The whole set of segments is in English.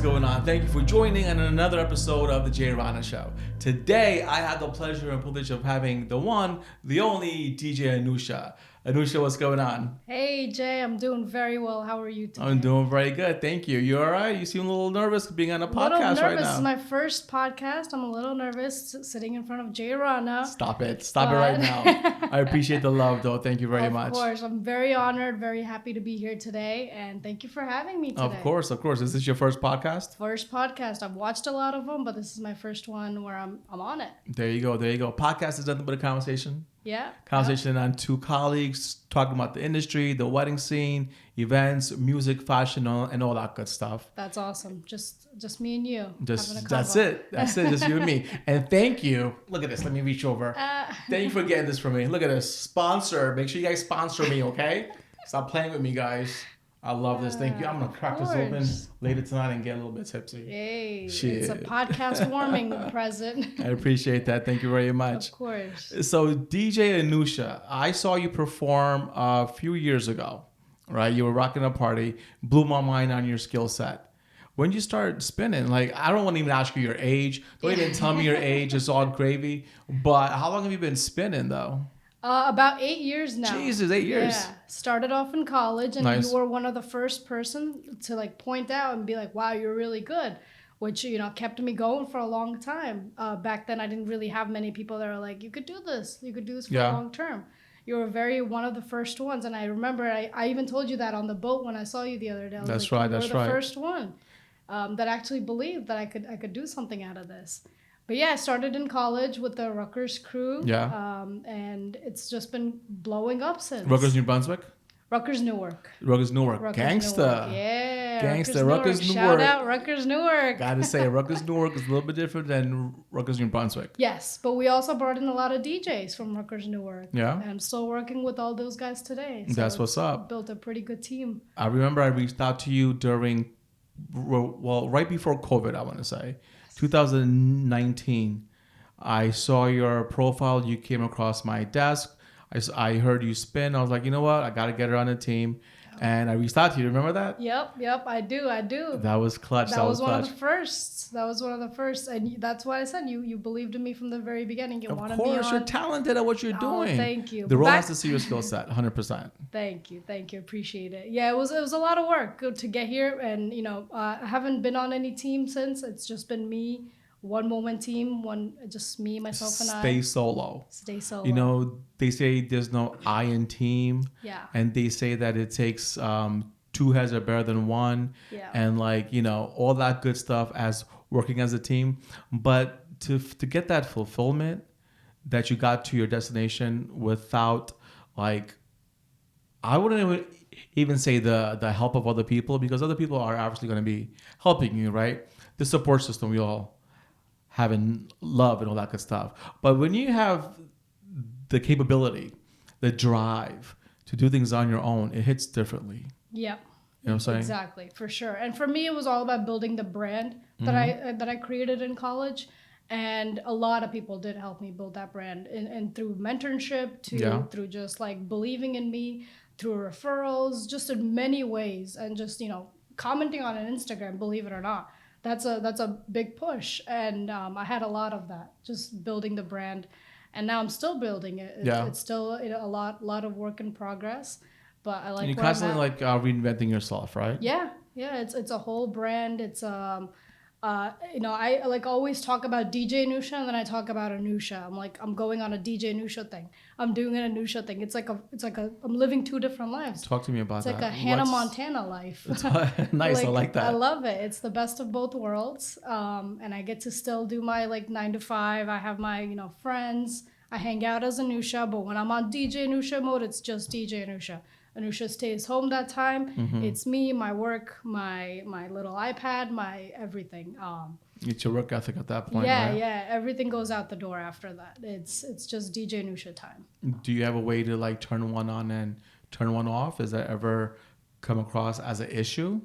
going on? Thank you for joining on another episode of the Rana Show. Today, I have the pleasure and privilege of having the one, the only DJ Anusha. Anusha, what's going on? Hey, Jay, I'm doing very well. How are you today? I'm doing very good. Thank you. You all right? You seem a little nervous being on a podcast right now. A little nervous. This is my first podcast. I'm a little nervous sitting in front of Jay Rana. Stop it right now. I appreciate the love, though. Thank you very much. Of course. I'm very honored, very happy to be here today. And thank you for having me today. Of course. Is this your first podcast? First podcast. I've watched a lot of them, but this is my first one where I'm on it. There you go. Podcast is nothing but a conversation. Yeah. Conversation on two colleagues talking about the industry, the wedding scene, events, music, fashion, and all that good stuff. That's awesome. Just me and you. That's it. Just you and me. And thank you. Look at this. Let me reach over. Thank you for getting this for me. Look at this. Sponsor. Make sure you guys sponsor me, okay? Stop playing with me, guys. I love this. Thank you. I'm going to crack this open later tonight and get a little bit tipsy. Hey, it's a podcast warming present. I appreciate that. Thank you very much. Of course. So, DJ Anusha, I saw you perform a few years ago, right? You were rocking a party, blew my mind on your skill set. When you started spinning, I don't want to even ask you your age. Don't even tell me your age. It's all gravy. But how long have you been spinning, though? About 8 years now. Jesus, 8 years. Yeah. Started off in college, and nice. You were one of the first person to point out and be like, wow, you're really good, which, kept me going for a long time. Back then, I didn't really have many people that were like, you could do this for a long term. You were one of the first ones. And I remember I even told you that on the boat when I saw you the other day. That's right. You were the first one that actually believed that I could do something out of this. But yeah, I started in college with the Rutgers crew. Yeah. And it's just been blowing up since. Rutgers, New Brunswick? Rutgers, Newark. Gangsta. Yeah. Gangsta. Rutgers, Newark. Shout out Rutgers, Newark. Gotta say, Rutgers, Newark is a little bit different than Rutgers, New Brunswick. Yes, but we also brought in a lot of DJs from Rutgers, Newark. Yeah. And I'm still working with all those guys today. So that's what's up. Built a pretty good team. I remember I reached out to you right before COVID, I want to say. 2019, I saw your profile. You came across my desk. I heard you spin. I was like, you know what? I got to get her on the team. And I reached out to you. Remember that? Yep. I do. That was clutch. That was one of the first. And that's why I said you believed in me from the very beginning. You want to be on. Of course, you're talented at what you're doing. Thank you. The world has to see your skill set, 100%. Thank you. Appreciate it. Yeah, it was a lot of work to get here. And, I haven't been on any team since. It's just been me. One moment team, just me, myself, and Stay solo. They say there's no I in team. Yeah. And they say that it takes two heads are better than one. Yeah. And all that good stuff as working as a team. But to get that fulfillment that you got to your destination without I wouldn't even say the help of other people, because other people are obviously going to be helping you, right? The support system we all having love and all that good stuff. But when you have the capability, the drive to do things on your own, it hits differently. Yep. You know what I'm saying? Exactly, for sure. And for me, it was all about building the brand that I created in college. And a lot of people did help me build that brand, and through mentorship, through just believing in me, through referrals, just in many ways, and just commenting on an Instagram, believe it or not. That's a big push, and I had a lot of that, just building the brand, and now I'm still building it. It's still a lot of work in progress, but I like. And you're constantly reinventing yourself, right? Yeah. It's a whole brand. It's I always talk about DJ Anusha, and then I talk about Anusha. I'm going on a DJ Anusha thing. I'm doing an Anusha thing. It's like I'm living two different lives. Talk to me about that. It's like a Hannah Montana life. Nice, I like that. I love it. It's the best of both worlds. And I get to still do my 9 to 5. I have my friends. I hang out as Anusha, but when I'm on DJ Anusha mode, it's just DJ Anusha. Anusha stays home that time. Mm-hmm. It's me, my work, my little iPad, my everything. It's your work ethic at that point, right? Yeah. Yeah. Everything goes out the door after that. It's just DJ Anusha time. Do you have a way to turn one on and turn one off? Has that ever come across as an issue?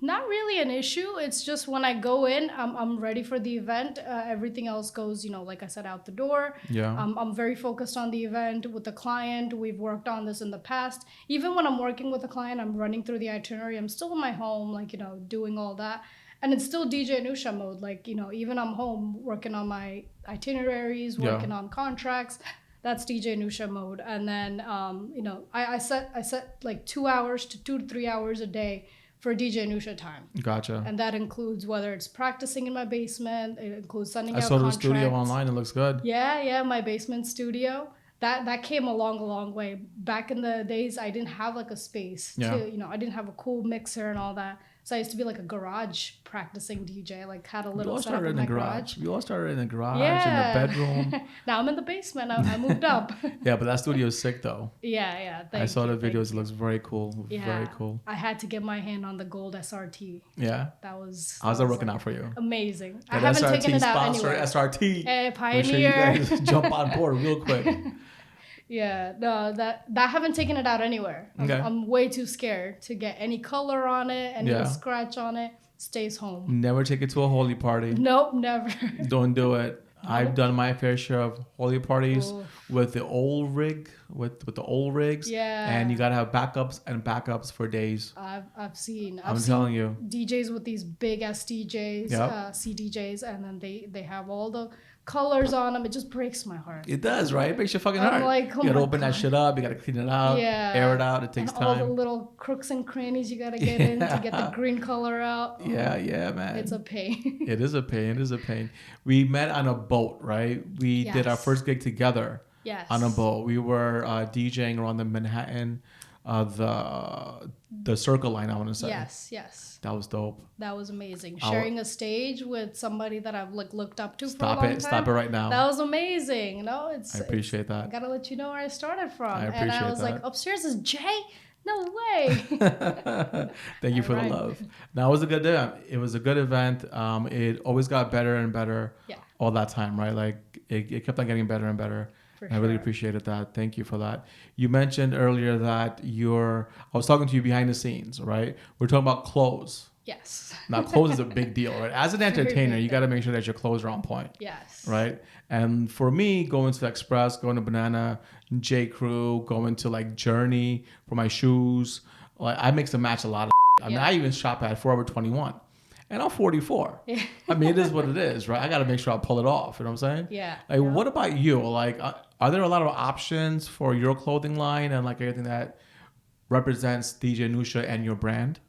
Not really an issue. It's just when I go in, I'm ready for the event. Everything else goes, like I said, out the door. Yeah. I'm very focused on the event with the client. We've worked on this in the past. Even when I'm working with a client, I'm running through the itinerary. I'm still in my home, doing all that. And it's still DJ Anusha mode. Even I'm home working on my itineraries, working on contracts. That's DJ Anusha mode. And then, I set like 2 hours to 2 to 3 hours a day for DJ Anusha time. Gotcha. And that includes whether it's practicing in my basement, it includes sending out contracts. I saw the studio online. It looks good. Yeah, my basement studio. That came a long way. Back in the days, I didn't have like a space to, I didn't have a cool mixer and all that. So I used to be like a garage practicing DJ, like had a little setup in my garage. We all started in the garage, in the bedroom. Now I'm in the basement. I moved up. Yeah, but that studio is sick though. Yeah. I saw the videos. It looks very cool. Yeah, very cool. I had to get my hand on the gold SRT. Yeah. How's that working out for you? Amazing. That I haven't SRT taken it out anywhere. SRT. Hey, Pioneer. Make sure you guys jump on board real quick. Yeah, no, that I haven't taken it out anywhere. I'm way too scared to get any color on it, any scratch on it. Stays home. Never take it to a holy party. Nope, never. Don't do it. I've done my fair share of holy parties with the old rig, with the old rigs. Yeah. And you gotta have backups for days. I've seen telling you. DJs with these big SDJs, CDJs, and then they have all the colors on them. It just breaks my heart. It does, right? It breaks your fucking heart. Like, you gotta open that shit up. You gotta clean it out. Air it out. It takes time. All the little crooks and crannies you gotta get in to get the green color out. Yeah, man. It's a pain. It is a pain. We met on a boat, right? We did our first gig together. Yes. On a boat. We were DJing around the Manhattan, the Circle Line, I want to say. Yes. That was dope. That was amazing. Sharing a stage with somebody that I've looked up to for a long time. Stop it right now. That was amazing. I appreciate that. I gotta let you know where I started from. I appreciate that. And I was like, upstairs is Jay? No way. Thank you for the love. That was a good event. It was a good event. It always got better and better all that time, right? Like it kept on getting better and better. I really appreciated that. Thank you for that. You mentioned earlier that I was talking to you behind the scenes, right? We're talking about clothes. Yes. Now, clothes is a big deal, right? As an entertainer, you got to make sure that your clothes are on point. Yes. Right? And for me, going to Express, going to Banana, J. Crew, going to like Journey for my shoes, like I mix and match a lot of I mean, I even shop at Forever 21. And I'm 44. Yeah. I mean, it is what it is, right? I got to make sure I pull it off. You know what I'm saying? Yeah. Like, what about you? Like, are there a lot of options for your clothing line and like everything that represents DJ Anusha and your brand?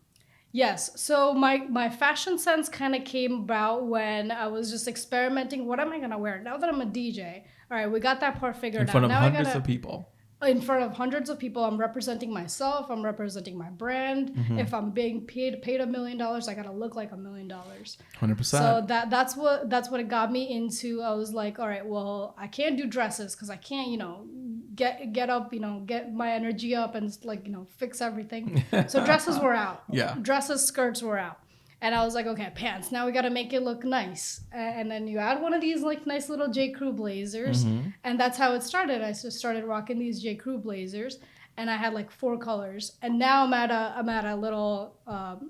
Yes. So my fashion sense kind of came about when I was just experimenting. What am I going to wear? Now that I'm a DJ, all right, we got that part figured out. In front of hundreds of people. In front of hundreds of people, I'm representing myself. I'm representing my brand. Mm-hmm. If I'm being paid $1 million, I gotta look like $1 million. 100%. So that's what it got me into. I was like, all right, well, I can't do dresses because I can't, get up, get my energy up and fix everything. So dresses were out. Yeah. Dresses, skirts were out. And I was like, okay, pants. Now we got to make it look nice. And then you add one of these like nice little J. Crew blazers. Mm-hmm. And that's how it started. I just started rocking these J. Crew blazers. And I had like 4 colors. And now I'm at a little, hold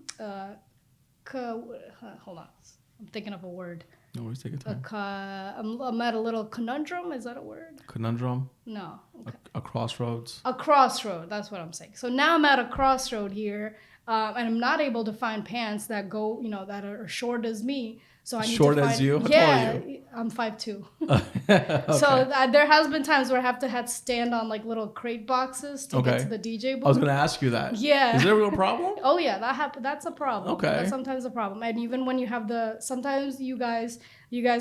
on. I'm thinking of a word. No worries, take your time. I'm at a little conundrum. Is that a word? Conundrum? No. Okay. A crossroads? A crossroad. That's what I'm saying. So now I'm at a crossroad here. And I'm not able to find pants that go, that are short as me. So I need short to find, as you? How yeah, tall are you? I'm 5'2". Okay. So there has been times where I have to stand on like little crate boxes to get to the DJ booth. I was going to ask you that. Yeah. Is there a real problem? Oh yeah, that's a problem. Okay. That's sometimes a problem. And even when you have sometimes you guys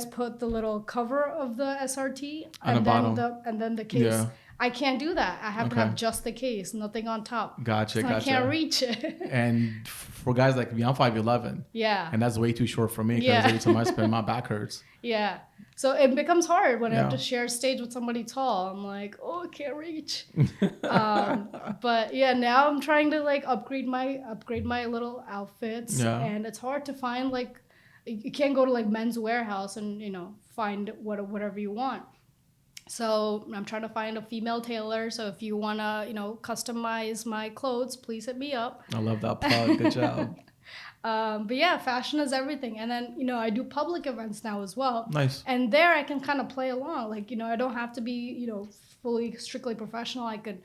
put the little cover of the SRT and then the case. Yeah. I can't do that. I have to have just the case, nothing on top. Gotcha. I can't reach it. And for guys like me, I'm 5'11". Yeah. And that's way too short for me because every time I spin, my back hurts. Yeah. So it becomes hard when I have to share stage with somebody tall. I'm like, oh, I can't reach. But yeah, now I'm trying to like upgrade my little outfits. Yeah. And it's hard to find like, you can't go to like Men's Warehouse and, find whatever you want. So I'm trying to find a female tailor. So if you want to, customize my clothes, please hit me up. I love that plug. Good job. But yeah, fashion is everything. And then, I do public events now as well. Nice. And there I can kind of play along. Like, I don't have to be, fully strictly professional. I could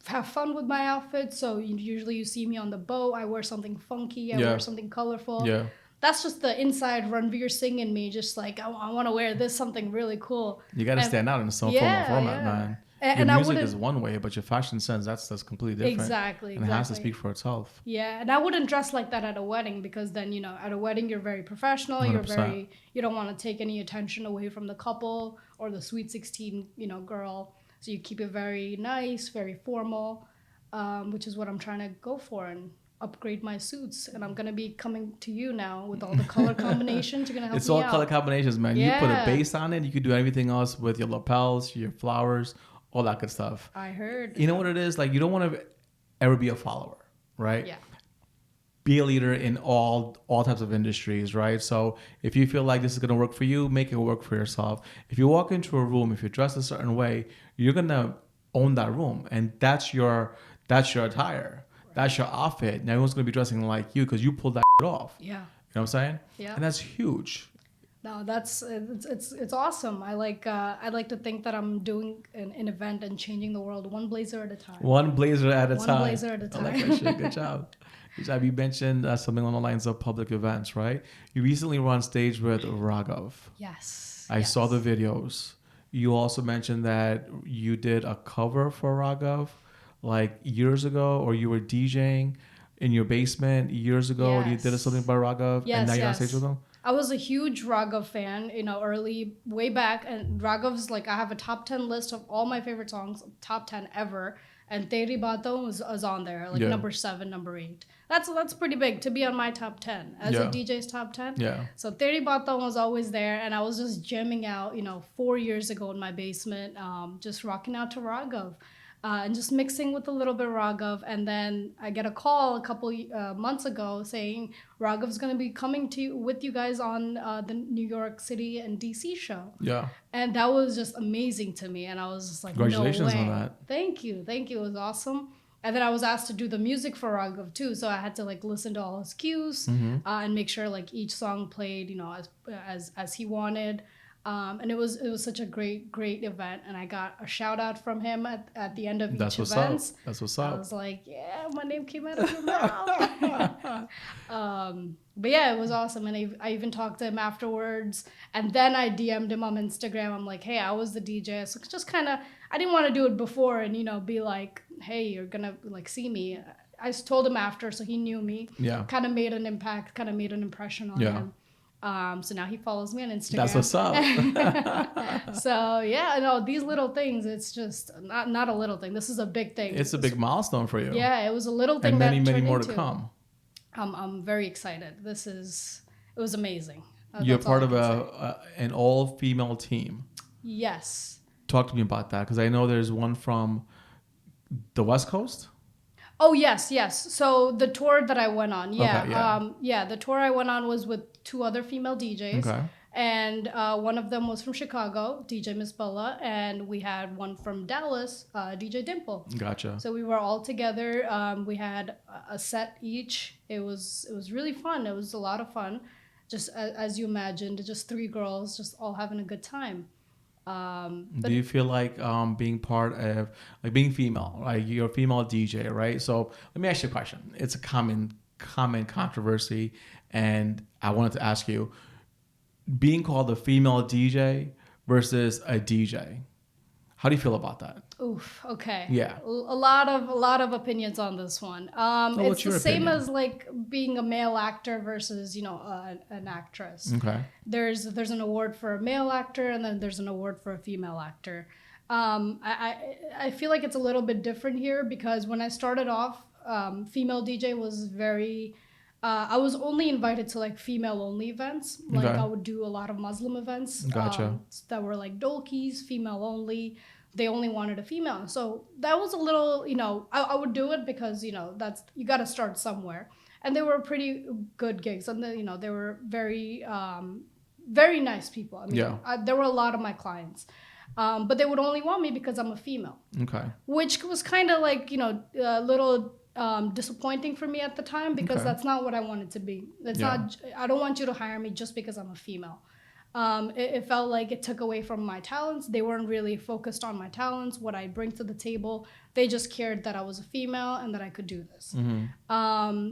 have fun with my outfit. So usually you see me on the boat. I wear something funky. I wear something colorful. Yeah. That's just the inside Ranveer Singh in me. Just like, I want to wear this, something really cool. You got to stand out in some format, man. Your music is one way, but your fashion sense, that's completely different. Exactly. And it has to speak for itself. Yeah, and I wouldn't dress like that at a wedding because then, at a wedding, you're very professional. 100%. You don't want to take any attention away from the couple or the sweet 16, girl. So you keep it very nice, very formal, which is what I'm trying to go for and upgrade my suits. And I'm going to be coming to you now with all the color combinations. You're going to help me out. It's all color combinations, man. Yeah. You put a base on it. You could do everything else with your lapels, your flowers, all that good stuff. I heard. You know what it is? Like, you don't want to ever be a follower, right? Yeah. Be a leader in all types of industries, right? So if you feel like this is going to work for you, make it work for yourself. If you walk into a room, if you're dressed a certain way, you're going to own that room. And that's your attire. Right. That's your outfit. Now everyone's going to be dressing like you because you pulled that off. Yeah. You know what I'm saying? Yeah. And that's huge. No, it's awesome. I like to think that I'm doing an event and changing the world one blazer at a time. One blazer at a time. One blazer at a time. I like that shit. Good job. Good job. You mentioned something along the lines of public events, right? You recently were on stage with Raghav. Yes. I saw the videos. You also mentioned that you did a cover for Raghav like years ago, or you were DJing in your basement years ago, and you did something by Raghav, and now you're on stage with him? I was a huge Raghav fan, way back. And Raghav's I have a top 10 list of all my favorite songs, top 10 ever. And Teri Baaton was on there, number 7, number 8. That's pretty big to be on my top 10 as a DJ's top 10. Yeah. So Teri Baaton was always there, and I was just jamming out, 4 years ago in my basement, just rocking out to Raghav. And just mixing with a little bit of Raghav. And then I get a call a couple months ago saying Raghav's going to be coming with you guys on the New York City and DC show. Yeah. And that was just amazing to me. And I was just like, congratulations no way. On that. Thank you. It was awesome. And then I was asked to do the music for Raghav too. So I had to listen to all his cues and make sure each song played, as he wanted. And it was such a great event, and I got a shout out from him at the end of each event. That's what's up. I was like, yeah, my name came out of your mouth. But yeah, it was awesome, and I even talked to him afterwards, and then I DM'd him on Instagram. I'm like, hey, I was the DJ, so just kind of, I didn't want to do it before and be like, hey, you're gonna see me. I told him after, so he knew me. Yeah. Kind of made an impact, kind of made an impression on him. So now he follows me on Instagram. That's what's up. So yeah, these little things, it's just not a little thing. This is a big thing. It's a big milestone for you. Yeah, it was a little thing, and many more to come. I'm very excited. It was amazing. You're part of an all-female team. Yes. Talk to me about that, because I know there's one from the West Coast. Oh, yes. So the tour that I went on, the tour I went on was with 2 other female DJs. Okay. And one of them was from Chicago, DJ Miss Bella, and we had one from Dallas, DJ Dimple. Gotcha. So we were all together. We had a set each. It was really fun. It was a lot of fun. Just as you imagined, just 3 girls just all having a good time. Do you feel like being part of being female, like you're a female DJ, right? So let me ask you a question. It's a common controversy, and I wanted to ask you, being called a female DJ versus a DJ, how do you feel about that? Oof. Okay. Yeah. A lot of opinions on this one. It's the same as being a male actor versus an actress. Okay. There's an award for a male actor, and then there's an award for a female actor. I feel like it's a little bit different here, because when I started off, female DJ was very. I was only invited to female only events. I would do a lot of Muslim events. Gotcha. That were dolkies, female only. They only wanted a female. So that was a little, I would do it because, that's, you got to start somewhere. And they were pretty good gigs. And they were very, very nice people. I mean, there were a lot of my clients. But they would only want me because I'm a female. Okay. Which was kind of a little disappointing for me at the time because that's not what I wanted to be. It's not. I don't want you to hire me just because I'm a female. It felt like it took away from my talents. They weren't really focused on my talents, what I bring to the table. They just cared that I was a female and that I could do this.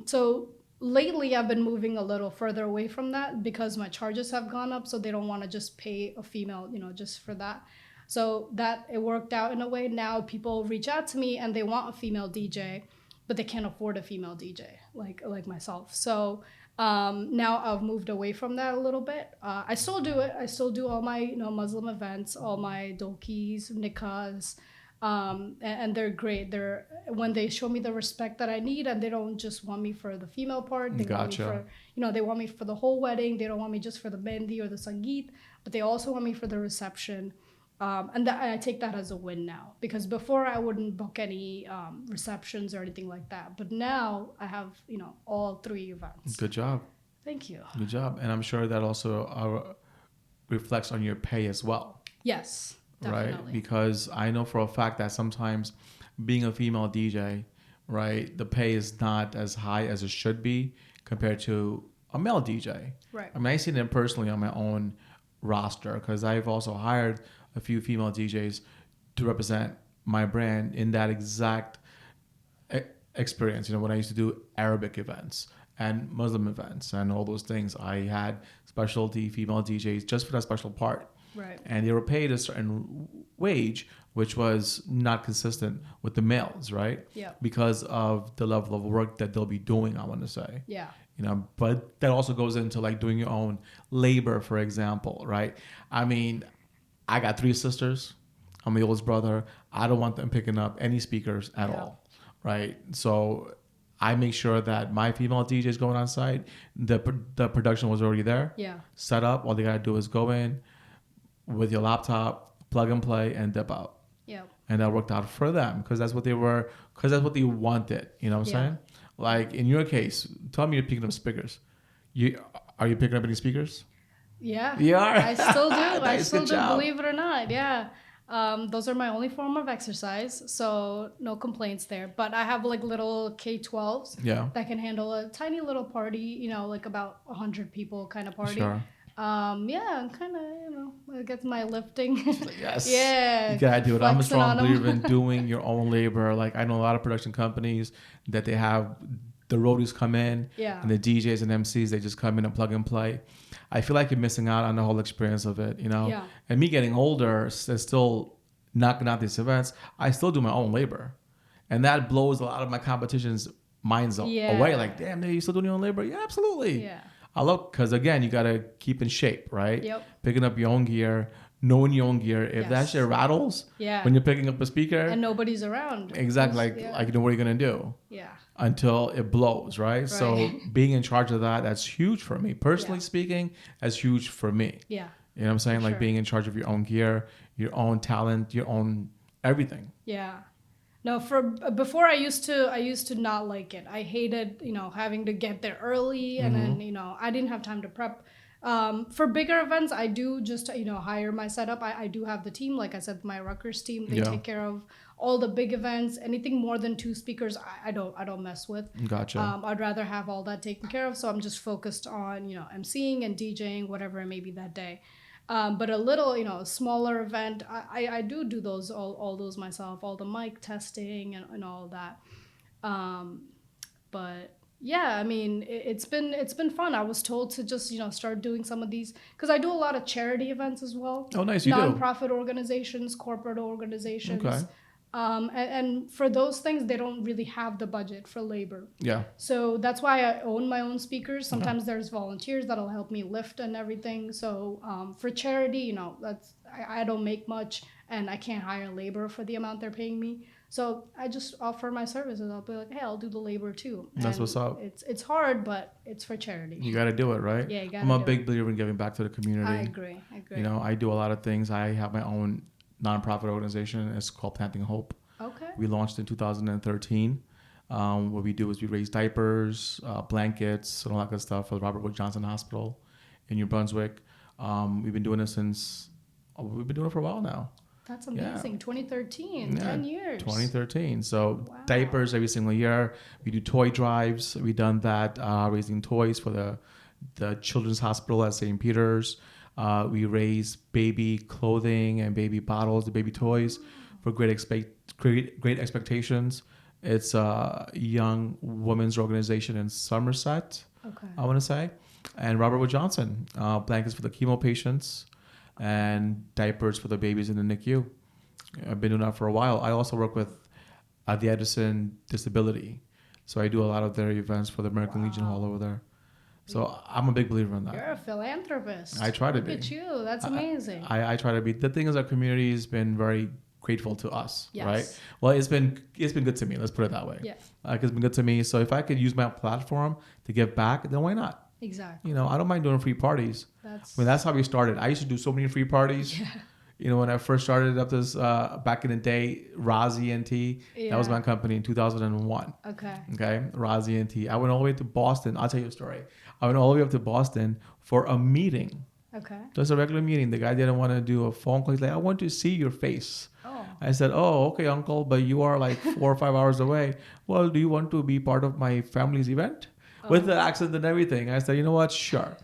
So lately, I've been moving a little further away from that because my charges have gone up. So they don't want to just pay a female, just for that. So that it worked out in a way. Now people reach out to me and they want a female DJ, but they can't afford a female DJ like myself. So now I've moved away from that a little bit. I still do it. I still do all my Muslim events, all my dolkis, nikahs, and they're great. They're when they show me the respect that I need, and they don't just want me for the female part. They want me for they want me for the whole wedding. They don't want me just for the mendi or the sangeet, but they also want me for the reception. And I take that as a win now because before I wouldn't book any receptions or anything like that. But now I have, all 3 events. Good job. Thank you. Good job. And I'm sure that also reflects on your pay as well. Yes, definitely. Right? Because I know for a fact that sometimes being a female DJ, right, the pay is not as high as it should be compared to a male DJ. Right. I mean, I see them personally on my own roster because I've also hired a few female DJs to represent my brand in that exact experience. When I used to do Arabic events and Muslim events and all those things, I had specialty female DJs just for that special part. Right. And they were paid a certain wage, which was not consistent with the males, right? Yeah. Because of the level of work that they'll be doing, I want to say. Yeah. But that also goes into like doing your own labor, for example, right? I mean, I got 3 sisters. I'm the oldest brother. I don't want them picking up any speakers at all, right? So I make sure that my female DJs going on site, the production was already there. Yeah. Set up. All they got to do is go in with your laptop, plug and play, and dip out. Yeah. And that worked out for them because that's what they wanted. You know what I'm saying? Like in your case, tell me you're picking up speakers. Are you picking up any speakers? Yeah. You are? I still do. I Nice, still good do, job. believe it or not. Yeah. Those are my only form of exercise. So no complaints there. But I have like little K-12s that can handle a tiny little party, like about 100 people kind of party. Sure. I'm kind of, I get my lifting. Yes. Yeah. You gotta do it. I'm a flexing strong on 'em. believer in doing your own labor. Like I know a lot of production companies that they have the roadies come in and the DJs and MCs, they just come in and plug and play. I feel like you're missing out on the whole experience of it, Yeah. And me getting older and still knocking out these events, I still do my own labor. And that blows a lot of my competition's minds away. Like, damn, you still doing your own labor? Yeah, absolutely. Yeah. I love, because again, you got to keep in shape, right? Yep. Picking up your own gear, knowing your own gear. If that shit rattles when you're picking up a speaker. And nobody's around. Exactly. Like what are you going to do? Yeah. Until it blows, right? So being in charge of that's huge for me. Personally speaking, that's huge for me. Yeah. You know what I'm saying? For Like sure. being in charge of your own gear, your own talent, your own everything. Yeah. No, before I used to not like it. I hated, having to get there early and then, I didn't have time to prep. For bigger events, I do just, hire my setup. I do have the team. Like I said, my Rutgers team, they take care of all the big events. Anything more than 2 speakers, I don't mess with. Gotcha. I'd rather have all that taken care of. So I'm just focused on, emceeing and DJing, whatever it may be that day. But a little, smaller event, I do those, all those myself, all the mic testing and all that. But yeah, I mean, it's been fun. I was told to just, start doing some of these because I do a lot of charity events as well. Oh, nice. You do. Nonprofit organizations, corporate organizations. Okay. And for those things, they don't really have the budget for labor. Yeah. So that's why I own my own speakers. Sometimes there's volunteers that'll help me lift and everything. So for charity, I don't make much and I can't hire labor for the amount they're paying me. So I just offer my services. I'll be like, hey, I'll do the labor too. That's what's up. It's hard, but it's for charity. You got to do it, right? Yeah, you got to I'm a big believer in giving back to the community. I agree. I do a lot of things. I have my own nonprofit organization. It's called Planting Hope. Okay. We launched in 2013. What we do is we raise diapers, blankets, and all that good stuff for the Robert Wood Johnson Hospital in New Brunswick. We've been doing it for a while now. That's amazing. 2013, 10 years. 2013. So Wow. diapers every single year. We do toy drives. We done that, raising toys for the Children's Hospital at St. Peter's. We raise baby clothing and baby bottles, the baby toys for great expectations. It's a young women's organization in Somerset, Okay. I want to say. And Robert Wood Johnson, blankets for the chemo patients and diapers for the babies in the NICU. I've been doing that for a while. I also work with the Edison Disability. So I do a lot of their events for the American Legion Hall over there. So I'm a big believer in that. You're a philanthropist. I try to Look be. at you. That's amazing. I try to be. The thing is, our community has been very grateful to us, Yes. right? Well, it's been good to me. Let's put it that way. Yeah. It's been good to me. So if I could use my platform to give back, then why not? Exactly. You know, I don't mind doing free parties. That's how we started. I used to do so many free parties. Yeah. You know, when I first started up this back in the day, Roz ENT, that was my company in 2001. Okay, Roz ENT. I went all the way to Boston. I'll tell you a story. I went all the way up to Boston for a meeting. Okay. Just a regular meeting. The guy didn't want to do a phone call. He's like, I want to see your face. Oh. I said, oh, okay, uncle, but you are like 4 or 5 hours away. Well, do you want to be part of my family's event? With the accent and everything. I said, you know what? Sure.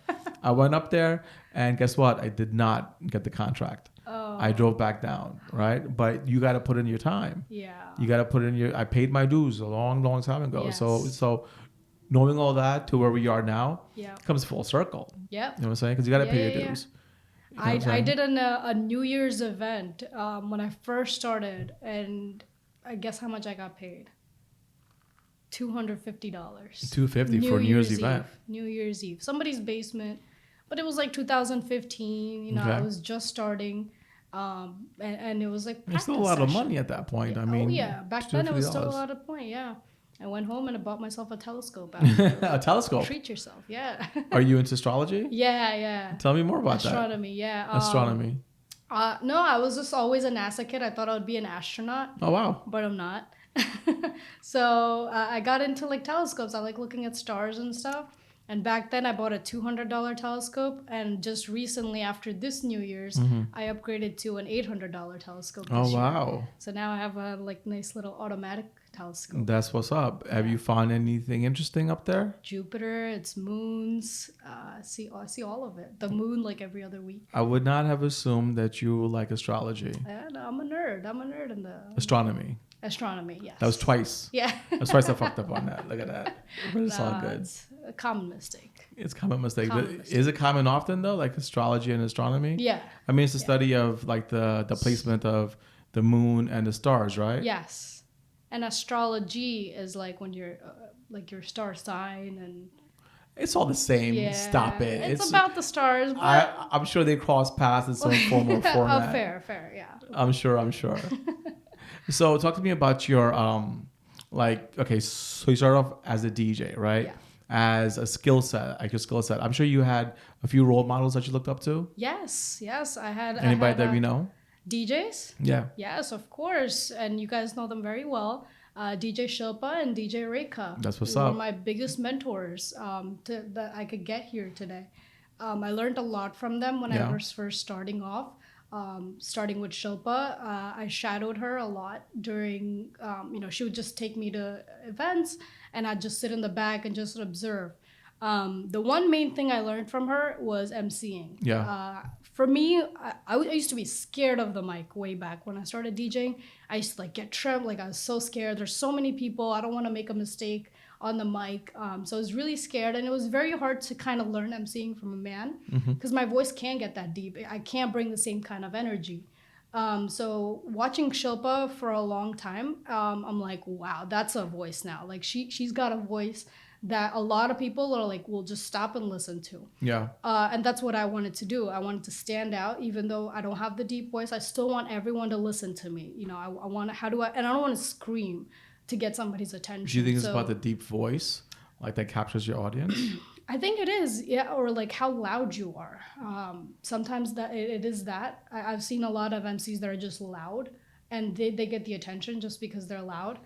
I went up there, and guess what? I did not get the contract. Oh. I drove back down, right? But you got to put in your time. Yeah. You got to put in I paid my dues a long, long time ago. Yes. So knowing all that to where we are now comes full circle. Yeah. You know what I'm saying? Because you got to pay your dues. You know I did a New Year's event when I first started, and I guess how much I got paid? $250. $250 for a New Year's event. New Year's Eve. Somebody's basement. But it was like 2015. You know, I was just starting. And it was like it's still a lot of money at that point. Yeah. I mean, back then it was still a lot of money. Yeah. I went home and I bought myself a telescope. After. A telescope? Treat yourself. Yeah. Are you into astrology? Yeah. Tell me more about Astronomy, yeah. Astronomy. No, I was just always a NASA kid. I thought I would be an astronaut. Oh, wow. But I'm not. So I got into like telescopes. I like looking at stars and stuff. And back then I bought a $200 telescope. And just recently after this New Year's, I upgraded to an $800 telescope. Oh, wow. So now I have a like nice little automatic telescope. That's what's up. Have you found anything interesting up there? Jupiter, its moons. I see all of it. The moon like every other week. I would not have assumed that you like astrology. Yeah, no, I'm a nerd in the... Astronomy, yes. That was twice. Yeah. That's twice I fucked up on that. Look at that. But it's all good. It's a common mistake. It's a common mistake. Is it common often though, like astrology and astronomy? Yeah. I mean, it's the study of like the placement of the moon and the stars, right? Yes. And astrology is like when you're like your star sign and... It's all the same. Yeah. Stop it. It's about the stars. But... I'm sure they cross paths in some form or format. Oh, fair, yeah. I'm sure. So talk to me about your okay, so you started off as a DJ, right? Yeah. As a skill set, like your skill set. I'm sure you had a few role models that you looked up to. Yes. I had anybody that we know? DJs? Yeah. Yes, of course. And you guys know them very well. DJ Shilpa and DJ Rekha. That's what's up. One up. of my biggest mentors that I could get here today. I learned a lot from them when I was first starting off. Starting with Shilpa, I shadowed her a lot during, she would just take me to events and I'd just sit in the back and just observe. The one main thing I learned from her was Emceeing. Yeah. For me, I used to be scared of the mic way back when I started DJing. I used to like get trembled, like I was so scared. There's so many people. I don't want to make a mistake on the mic. So I was really scared, and it was very hard to kind of learn Emceeing from a man because my voice can't get that deep. I can't bring the same kind of energy. So watching Shilpa for a long time, I'm like, wow, that's a voice now. Like she's got a voice that a lot of people are like, will just stop and listen to. Yeah. And that's what I wanted to do. I wanted to stand out, even though I don't have the deep voice. I still want everyone to listen to me. You know, I want to, and I don't want to scream to get somebody's attention. Do you think it's about the deep voice, like that captures your audience? I think it is, yeah, or like how loud you are. Sometimes that it is that. I've seen a lot of MCs that are just loud, and they get the attention just because they're loud.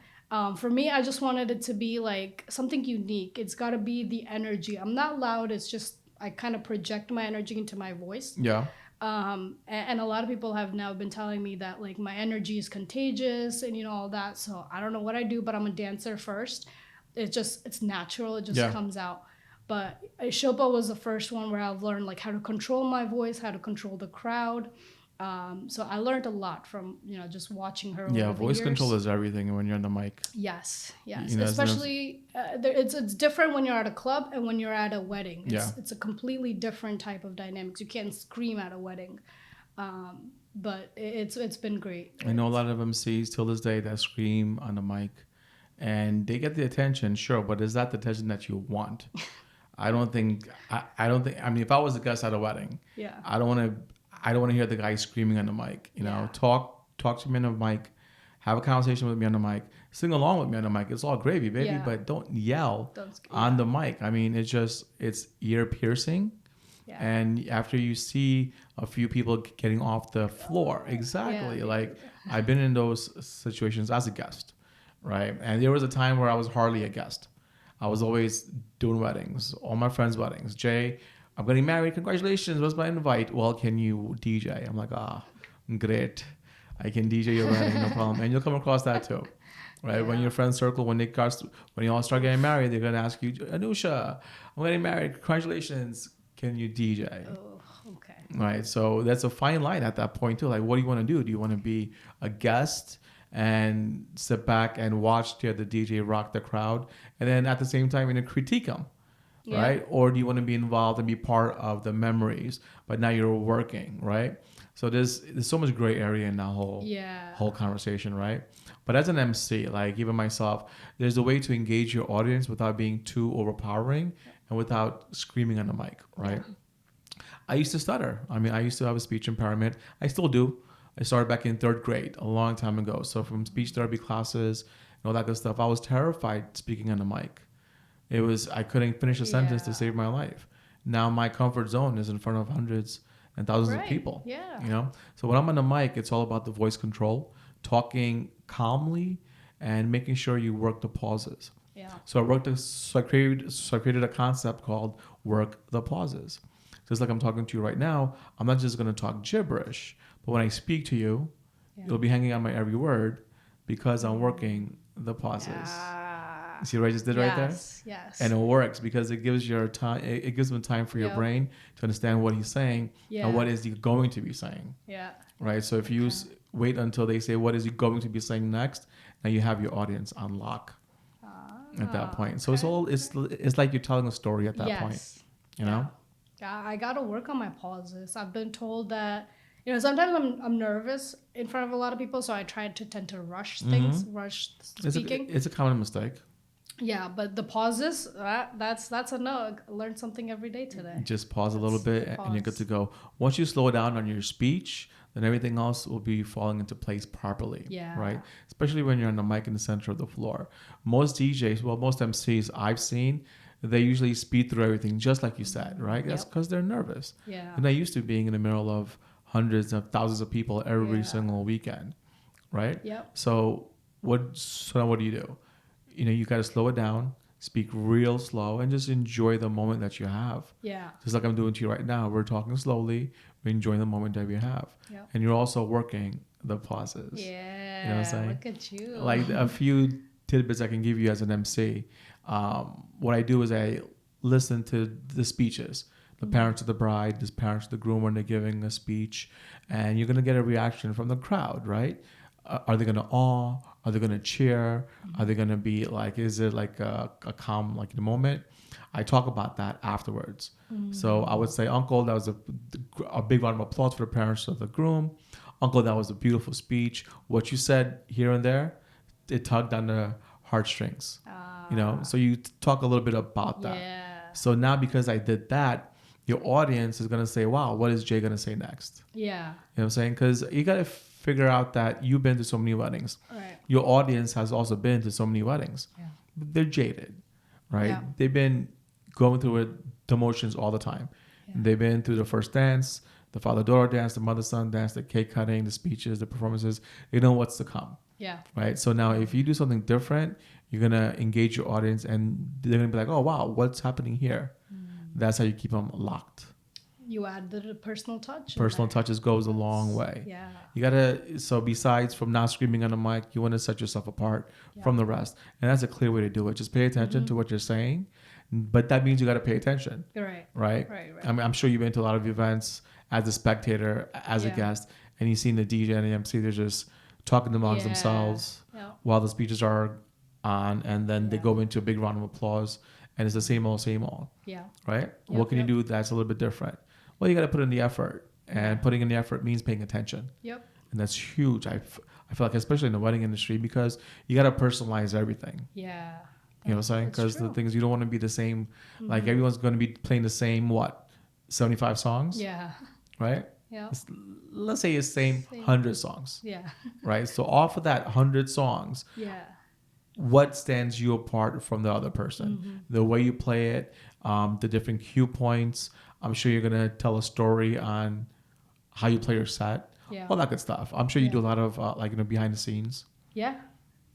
For me, I just wanted it to be like something unique. It's got to be the energy. I'm not loud. It's just I kind of project my energy into my voice. Yeah. And a lot of people have now been telling me that like my energy is contagious and all that. So I don't know what I do, but I'm a dancer first. It's natural. It just comes out. But Shilpa was the first one where I've learned like how to control my voice, how to control the crowd. So I learned a lot from just watching her. Yeah, over the voice years. control is everything when you're on the mic. Yes. Especially it's different when you're at a club and when you're at a wedding. It's a completely different type of dynamics. You can't scream at a wedding, but it's been great. I know a lot of MCs till this day that scream on the mic, and they get the attention, sure, but is that the attention that you want? I don't think. I don't think. I mean, if I was a guest at a wedding, I don't want to hear the guy screaming on the mic. Talk to me on the mic, have a conversation with me on the mic, sing along with me on the mic. It's all gravy, baby, but don't yell on the mic. I mean, it's ear piercing. Yeah. And after you see a few people getting off the floor, exactly. Like I've been in those situations as a guest, right? And there was a time where I was hardly a guest. I was always doing weddings, all my friends' weddings. Jay, I'm getting married. Congratulations. What's my invite? Well, can you DJ? I'm like, great. I can DJ your wedding, no problem. And you'll come across that too, right? When your friend circle, when you all start getting married, they're going to ask you, Anusha, I'm getting married. Congratulations. Can you DJ? Oh, okay. Right. So that's a fine line at that point too. Like, what do you want to do? Do you want to be a guest and sit back and watch the DJ rock the crowd, and then at the same time, critique them? Right? Or do you want to be involved and be part of the memories, but now you're working, right? So there's so much gray area in that whole conversation, right? But as an MC, like even myself, there's a way to engage your audience without being too overpowering and without screaming on the mic, right? I used to stutter. I mean, I used to have a speech impairment. I still do. I started back in 3rd grade a long time ago. So from speech therapy classes and all that good stuff, I was terrified speaking on the mic. I couldn't finish a sentence to save my life. Now my comfort zone is in front of hundreds and thousands of people. Yeah. So when I'm on the mic, it's all about the voice control, talking calmly and making sure you work the pauses. Yeah. So I created a concept called work the pauses. Just like I'm talking to you right now, I'm not just going to talk gibberish, but when I speak to you, you'll be hanging on my every word because I'm working the pauses. See what I just did right there? Yes. And it works because it gives your time. It gives them time for your brain to understand what he's saying and what is he going to be saying. Yeah. Right. So if you wait until they say what is he going to be saying next, now you have your audience on lock at that point. So it's like you're telling a story at that point. You know. Yeah, I got to work on my pauses. I've been told that sometimes I'm nervous in front of a lot of people, so I tend to rush things, rush speaking. It's a common mistake. Yeah, but the pauses, that's a no. I learned something every day today. Just pause a little bit and you're good to go. Once you slow down on your speech, then everything else will be falling into place properly. Yeah. Right? Especially when you're on the mic in the center of the floor. Most DJs, most MCs I've seen, they usually speed through everything just like you said, right? That's because they're nervous. Yeah. And they're used to being in the middle of hundreds of thousands of people every single weekend, right? Yep. So what do you do? You got to slow it down, speak real slow, and just enjoy the moment that you have. Yeah. Just like I'm doing to you right now. We're talking slowly. We're enjoying the moment that we have. Yep. And you're also working the pauses. Yeah. You know what I'm saying? Look at you. Like a few tidbits I can give you as an MC. What I do is I listen to the speeches. The parents of the bride, the parents of the groom when they're giving a speech. And you're going to get a reaction from the crowd, right? Are they going to awe? Are they going to cheer? Are they going to be like, is it like a calm, like the moment? I talk about that afterwards. So I would say, Uncle, that was a big round of applause for the parents of the groom. Uncle, that was a beautiful speech. What you said here and there, it tugged on the heartstrings. So you talk a little bit about that. Yeah. So now because I did that, your audience is going to say, wow, what is Jay going to say next? Yeah. You know what I'm saying? Because you got to figure out that you've been to so many weddings. Right. Your audience has also been to so many weddings. Yeah. They're jaded, right? Yeah. They've been going through the motions all the time. Yeah. They've been through the first dance, the father-daughter dance, the mother-son dance, the cake cutting, the speeches, the performances. They know what's to come. Yeah. Right? So now if you do something different, you're going to engage your audience and they're going to be like, oh, wow, what's happening here? That's how you keep them locked. you add the personal touch. Personal touches goes a long way. Yeah. You gotta, so besides from not screaming on the mic, you want to set yourself apart from the rest. And that's a clear way to do it. Just pay attention to what you're saying. But that means you got to pay attention. Right. I mean, I'm sure you've been to a lot of events as a spectator, as a guest, and you've seen the DJ and the MC, they're just talking amongst themselves while the speeches are on, and then they go into a big round of applause, and it's the same old. Yeah. Right? What can you do that's a little bit different? Well, you got to put in the effort, and putting in the effort means paying attention. Yep. And that's huge. I feel like, especially in the wedding industry, because you got to personalize everything. Yeah. You know what I'm saying? Because the things, you don't want to be the same. Like everyone's going to be playing the same, 75 songs? Yeah. Right? Yeah. Let's say it's same 100 songs. Yeah. Right? So off of that 100 songs, what stands you apart from the other person? The way you play it, the different cue points. I'm sure you're going to tell a story on how you play your set. All that good stuff. I'm sure you do a lot of behind the scenes. Yeah.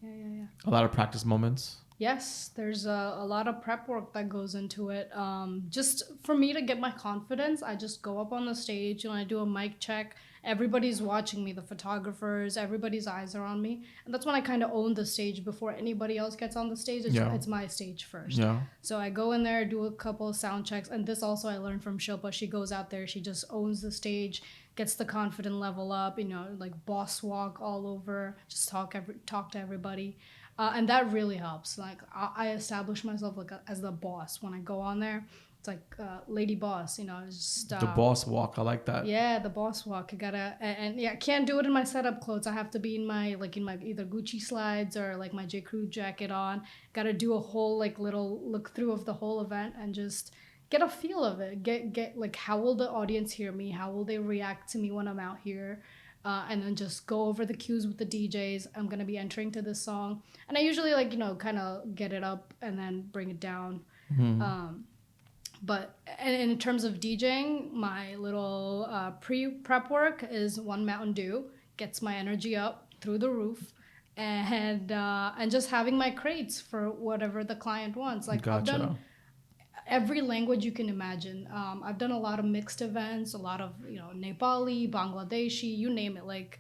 A lot of practice moments. Yes, there's a lot of prep work that goes into it. Just for me to get my confidence, I just go up on the stage and I do a mic check. Everybody's watching me, the photographers, everybody's eyes are on me. And that's when I kind of own the stage before anybody else gets on the stage. It's my stage first. Yeah. So I go in there, do a couple of sound checks. And this also I learned from Shilpa. She goes out there, she just owns the stage, gets the confident level up, like boss walk all over, just talk to everybody. And that really helps. Like I establish myself as the boss when I go on there. It's like lady boss, just the boss walk. I like that. Yeah, the boss walk. You gotta I can't do it in my setup clothes. I have to be in my either Gucci slides or like my J. Crew jacket on. Gotta do a whole little look through of the whole event and just get a feel of it. Get like, how will the audience hear me? How will they react to me when I'm out here? And then just go over the cues with the DJs. I'm going to be entering to this song. And I usually kind of get it up and then bring it down. But in terms of DJing, my little pre-prep work is one Mountain Dew. Gets my energy up through the roof. And just having my crates for whatever the client wants. Like gotcha. I've done every language you can imagine. I've done a lot of mixed events, a lot of Nepali, Bangladeshi, you name it, like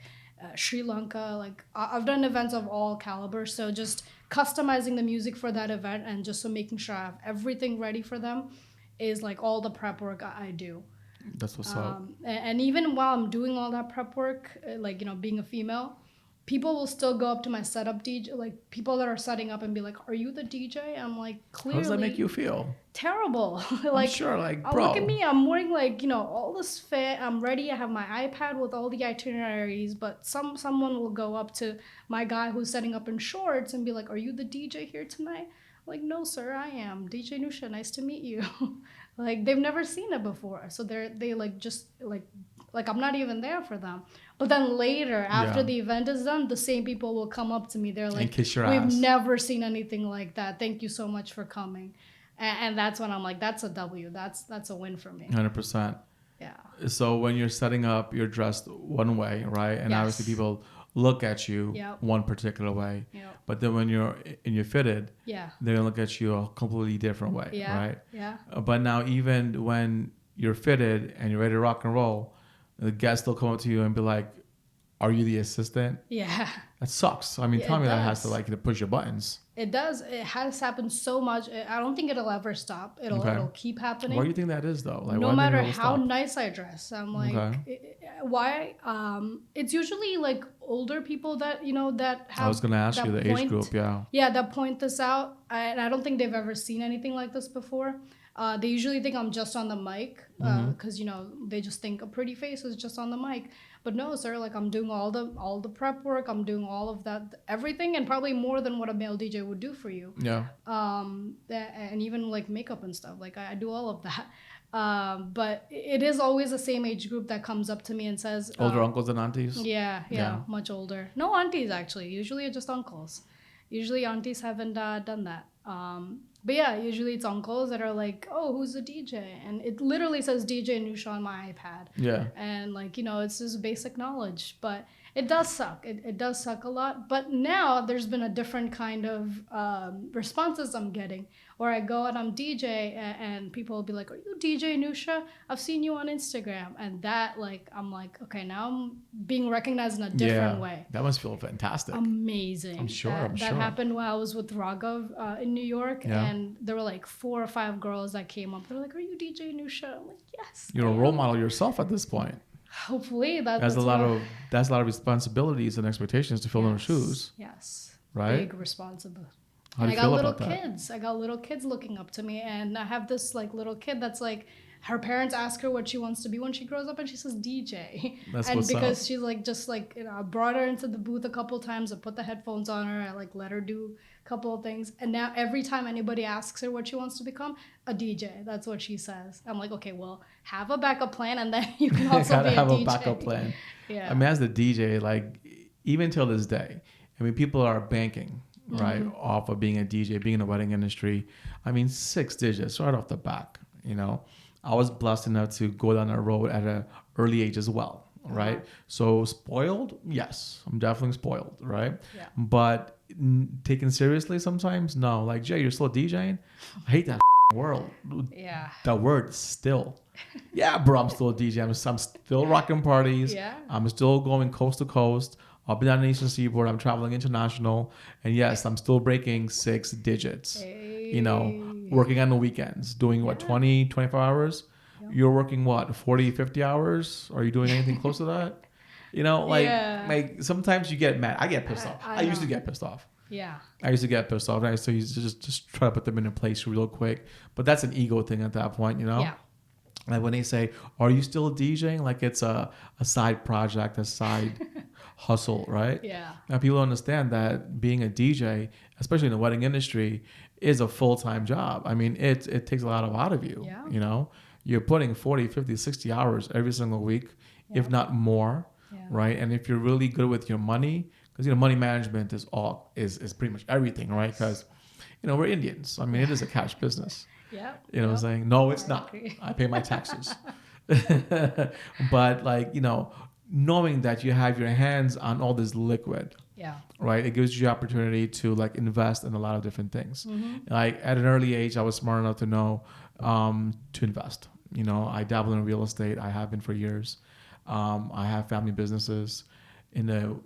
Sri Lanka. Like I've done events of all caliber. So just customizing the music for that event and just making sure I have everything ready for them is like all the prep work I do. That's what's up. And even while I'm doing all that prep work, being a female, people will still go up to my setup DJ, like people that are setting up and be like, "Are you the DJ?" I'm like, clearly. How does that make you feel? Terrible. I'm sure, bro. Look at me. I'm wearing all this fit. I'm ready. I have my iPad with all the itineraries. But someone will go up to my guy who's setting up in shorts and be like, "Are you the DJ here tonight?" I'm like, "No, sir, I am DJ Anusha. Nice to meet you." Like they've never seen it before, so they I'm not even there for them. But then later, after the event is done, the same people will come up to me. They're like, and kiss your "We've ass. never seen anything like that. Thank you so much for coming." And that's when I'm like, that's a W. That's a win for me. 100%. Yeah. So when you're setting up, you're dressed one way, right? And obviously people look at you one particular way. Yep. But then when you're fitted, they're gonna look at you a completely different way, right? Yeah. But now even when you're fitted and you're ready to rock and roll, the guests will come up to you and be like, "Are you the assistant?" Yeah. That sucks. I mean, tell me that has to push your buttons. It does. It has happened so much. I don't think it'll ever stop. It'll keep happening. Why do you think that is, though? No matter how nice I dress, I'm like, why? It's usually like older people that that have. I was gonna ask you the age group, that point this out, and I don't think they've ever seen anything like this before. They usually think I'm just on the mic because they just think a pretty face is just on the mic. But no, sir, like I'm doing all the prep work. I'm doing all of that, everything, and probably more than what a male DJ would do for you. Yeah. And even like makeup and stuff. Like I do all of that. But it is always the same age group that comes up to me and says older uncles and aunties. Yeah, much older. No aunties actually. Usually it's just uncles. Usually aunties haven't done that. But yeah, usually it's uncles that are like, "Oh, who's the DJ?" And it literally says DJ Anusha on my iPad. Yeah. And it's just basic knowledge. But it does suck. It does suck a lot. But now there's been a different kind of responses I'm getting Or I go and I'm DJ and people will be like, "Are you DJ Anusha? I've seen you on Instagram." And that, like, I'm like, okay, now I'm being recognized in a different way. That must feel fantastic. Amazing. I'm sure. That happened while I was with Raghav in New York, and there were like 4 or 5 girls that came up. They're like, "Are you DJ Anusha?" I'm like, "Yes." You're a role model yourself at this point. Hopefully that's a lot of responsibilities and expectations to fill in those shoes. Yes. Right. Big responsibility. How do you I feel got about little kids. I got little kids looking up to me, and I have this like little kid that's like, her parents ask her what she wants to be when she grows up, and she says DJ. That's and what's because up. she's like, just like, I brought her into the booth a couple times. I put the headphones on her. I like let her do a couple of things, and now every time anybody asks her what she wants to become, a DJ. That's what she says. I'm like, okay, well, have a backup plan, and then you can also be a DJ. Have a backup plan. Yeah. I mean, as the DJ, like even till this day, I mean, people are banking. Right, off of being a DJ, being in the wedding industry. I mean, 6 digits right off the back. You know, I was blessed enough to go down that road at an early age as well. Right, so spoiled, yes, I'm definitely spoiled. Right, but taken seriously sometimes, no. Like, Jay, you're still DJing? I hate that world. Yeah, that word still. Yeah, bro, I'm still a DJ. I'm still rocking parties. Yeah, I'm still going coast to coast. Up and down the Eastern Seaboard, I'm traveling international, and yes, I'm still breaking 6 digits. Hey. You know, working on the weekends, doing what, 20, 25 hours? Yep. You're working what, 40, 50 hours? Are you doing anything close to that? You know, like sometimes you get mad. I get pissed off. I used to get pissed off. Yeah. I used to get pissed off, and I used to just try to put them in a place real quick. But that's an ego thing at that point, you know? Yeah. Like when they say, "Are you still DJing?" Like it's a side project, a side hustle, right? Yeah. Now people understand that being a DJ, especially in the wedding industry, is a full-time job. I mean, it takes a lot out of you. Yeah. You know, you're putting 40, 50, 60 hours every single week, if not more, right? And if you're really good with your money, because money management is pretty much everything, right? Because we're Indians. I mean, it is a cash business. Yeah. You know what I'm saying? No, it's not. I pay my taxes. But knowing that you have your hands on all this liquid, right? It gives you the opportunity to like invest in a lot of different things. Mm-hmm. Like at an early age, I was smart enough to know to invest. I dabble in real estate. I have been for years. I have family businesses in the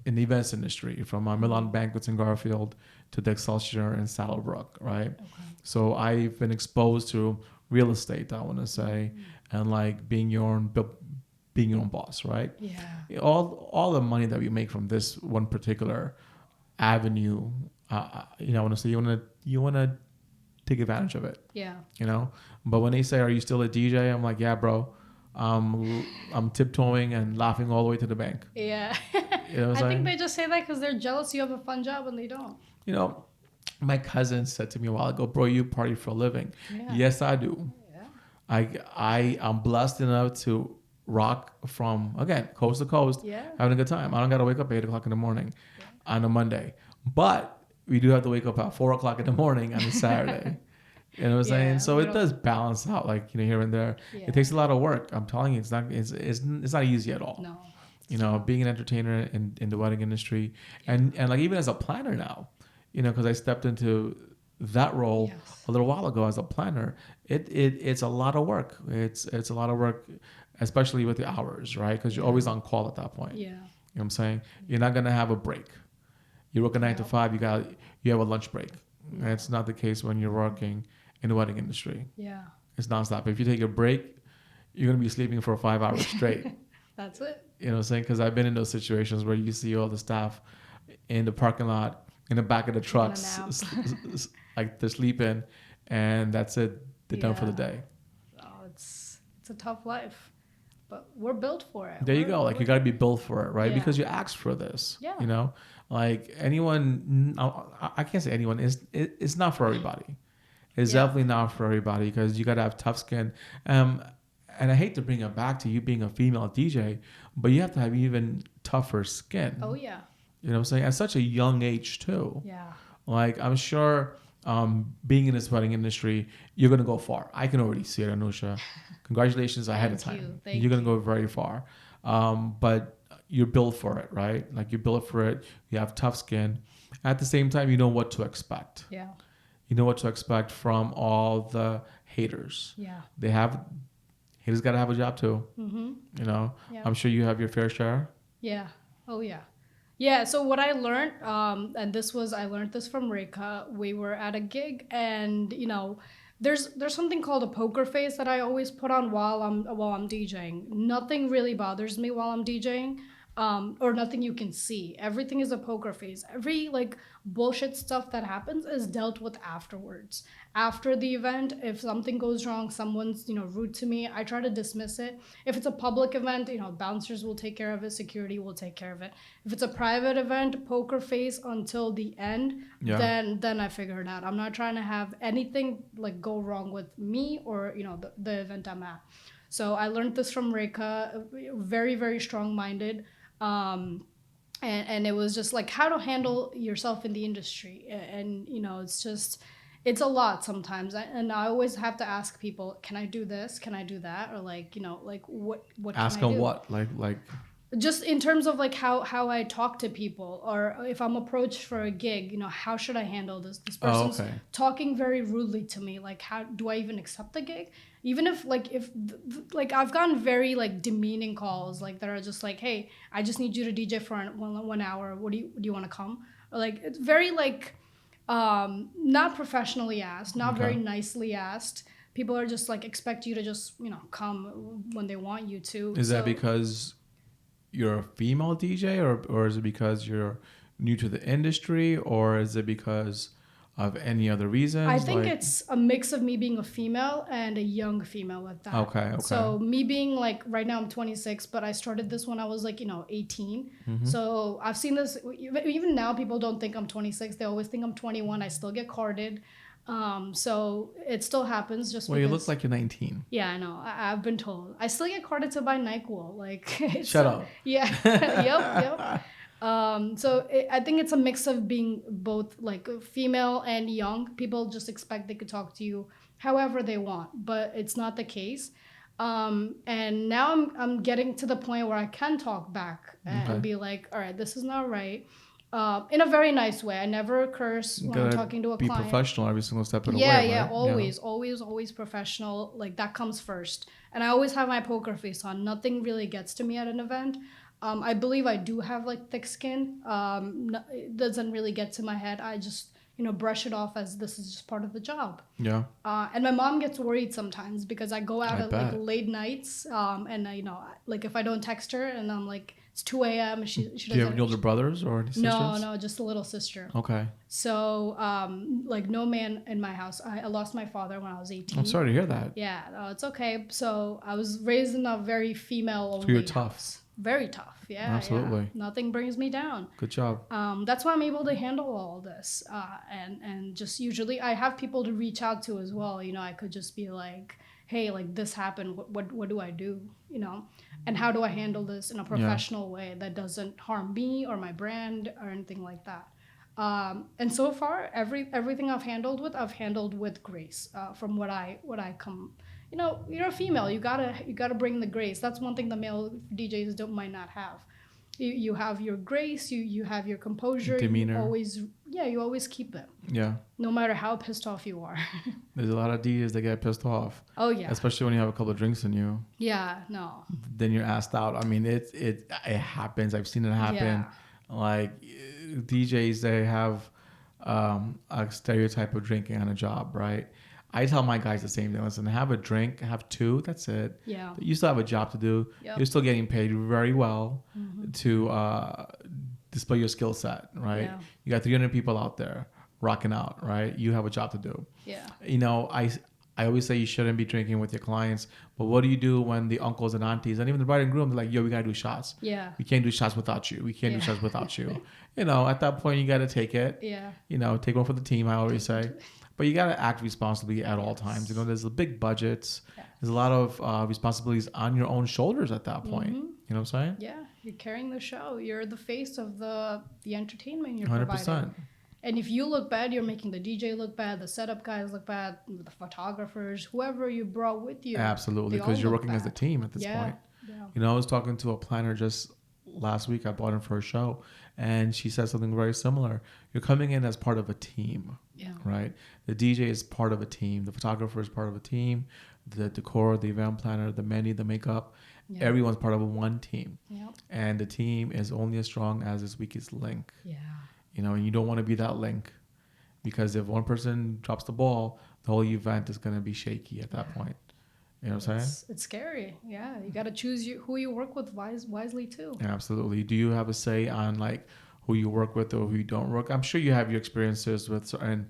events industry, from Milan Banquets in Garfield to the Excelsior in Saddlebrook, right? Okay. So I've been exposed to real estate, I want to say, and like being your own boss, right? Yeah. All the money that we make from this one particular avenue, I want to say you want to take advantage of it. Yeah. But when they say, "Are you still a DJ?" I'm like, "Yeah, bro. I'm tiptoeing and laughing all the way to the bank." Yeah. I think they just say that because they're jealous you have a fun job and they don't. My cousin said to me a while ago, "Bro, you party for a living." Yeah. Yes, I do. Yeah. I'm blessed enough to rock from, again, coast to coast, having a good time. I don't got to wake up at 8 o'clock in the morning on a Monday. But we do have to wake up at 4 o'clock in the morning on a Saturday. You know what I'm saying? So it does balance out, like, here and there. Yeah. It takes a lot of work. I'm telling you, it's not easy at all. No. Being an entertainer in the wedding industry, and like even as a planner now, because I stepped into that role a little while ago as a planner, it's a lot of work. It's a lot of work, especially with the hours, right? Because you're always on call at that point. Yeah. You know what I'm saying? You're not gonna have a break. You work a 9 to 5. You have a lunch break. That's not the case when you're working in the wedding industry. Yeah. It's nonstop. If you take a break, you're going to be sleeping for 5 hours straight. That's it. You know what I'm saying? Because I've been in those situations where you see all the staff in the parking lot, in the back of the trucks, like they're sleeping, and that's it. They're done for the day. Oh, it's a tough life, but we're built for it. There you go. Like, you got to be built for it, right? Yeah. Because you asked for this. Yeah. Like anyone, I can't say anyone. It's not for everybody. It's definitely not for everybody, because you got to have tough skin. And I hate to bring it back to you being a female DJ, but you have to have even tougher skin. Oh, yeah. You know what I'm saying? At such a young age, too. Yeah. Like, I'm sure being in this wedding industry, you're going to go far. I can already see it, Anusha. Congratulations ahead of time. You're going to go very far. But you're built for it, right? Like, you're built for it. You have tough skin. At the same time, you know what to expect. Yeah. you know what to expect from all the haters. Yeah. Haters got to have a job too. Mm-hmm. You know, Yeah. I'm sure you have your fair share. Yeah. Oh yeah. Yeah. So what I learned, and I learned this from Reka. We were at a gig, and there's something called a poker face that I always put on while I'm DJing. Nothing really bothers me while I'm DJing, or nothing you can see. Everything is a poker face. Every like bullshit stuff that happens is dealt with afterwards. After the event, if something goes wrong, someone's rude to me, I try to dismiss it. If it's a public event, bouncers will take care of it, security will take care of it. If it's a private event, poker face until the end. Yeah. Then I figure it out. I'm not trying to have anything like go wrong with me or the event I'm at. So I learned this from Reka, very very strong minded. And it was just like how to handle yourself in the industry, and it's a lot sometimes, and I always have to ask people, can I do this, can I do that, or like what ask can I them do? what like Just in terms of like how I talk to people, or if I'm approached for a gig, how should I handle this person's talking very rudely to me, like how do I even accept the gig, even if I've gotten very like demeaning calls like that are just like, hey, I just need you to DJ for 1 hour, do you want to come, or like it's very like not professionally asked, not very nicely asked. People are just like expect you to just come when they want you to. Is that because you're a female DJ, or is it because you're new to the industry, or is it because of any other reasons? I think it's a mix of me being a female and a young female at that. Okay. So me being like, right now I'm 26, but I started this when I was like, 18. Mm-hmm. So I've seen this, even now people don't think I'm 26. They always think I'm 21. I still get carded. So it still happens just because... Well, you look like you're 19. Yeah, I know. I've been told. I still get carded to buy NyQuil. Like, Shut up. Yeah. Yep. I think it's a mix of being both like female and young. People just expect they could talk to you however they want, but it's not the case. And now I'm getting to the point where I can talk back and be like, all right, this is not right. In a very nice way. I never curse when I'm talking to a client. Be professional every single step of the way. Yeah, right? always professional. Like that comes first. And I always have my poker face on. Nothing really gets to me at an event. I believe I do have like thick skin. It doesn't really get to my head. I just brush it off as this is just part of the job. Yeah. And my mom gets worried sometimes because I go out at like late nights. And like if I don't text her and I'm like, it's 2 a.m. She doesn't. Do you have any older brothers or any sisters? No, just a little sister. Okay. So, like no man in my house. I lost my father when I was 18. I'm sorry to hear that. Yeah, no, it's okay. So I was raised in a very female-only So you're tough. house. Very tough, yeah. Absolutely. Yeah. Nothing brings me down. Good job. That's why I'm able to handle all this. And just usually I have people to reach out to as well. I could just be like, hey, like this happened. What do I do? And how do I handle this in a professional way that doesn't harm me or my brand or anything like that? And so far, everything I've handled with grace. From what I come, you're a female. You gotta bring the grace. That's one thing the male DJs might not have. You have your grace. You have your composure. Demeanor. You always keep it. Yeah. No matter how pissed off you are. There's a lot of DJs that get pissed off. Oh yeah. Especially when you have a couple of drinks in you. Yeah. No. Then you're asked out. I mean, it happens. I've seen it happen. Yeah. Like DJs, they have a stereotype of drinking on a job, right? I tell my guys the same thing. Listen, have a drink, have 2, that's it. Yeah. But you still have a job to do. Yep. You're still getting paid very well to display your skill set, right? Yeah. You got 300 people out there rocking out, right? You have a job to do. Yeah. I always say you shouldn't be drinking with your clients, but what do you do when the uncles and aunties and even the bride and groom, they're like, yo, we gotta do shots. Yeah. We can't do shots without you. We can't do shots without you. At that point, you gotta take it. Yeah. Take one for the team, I always say. But you gotta act responsibly at all times. There's the big budgets. Yeah. There's a lot of responsibilities on your own shoulders at that point. You know what I'm saying? Yeah. You're carrying the show. You're the face of the entertainment you're 100%. providing. And if you look bad, you're making the DJ look bad, the setup guys look bad, the photographers, whoever you brought with you. Absolutely, because you're working as a team at this point. Yeah. I was talking to a planner just last week. I bought him for a show, and she said something very similar. You're coming in as part of a team, right? The DJ is part of a team. The photographer is part of a team. The decor, the event planner, the menu, the makeup, everyone's part of one team. And the team is only as strong as its weakest link. And you don't want to be that link, because if one person drops the ball, the whole event is going to be shaky at that point. You know what I'm saying? It's scary. Yeah, you got to choose who you work with wisely too. Yeah, absolutely. Do you have a say on like who you work with or who you don't work? I'm sure you have your experiences with certain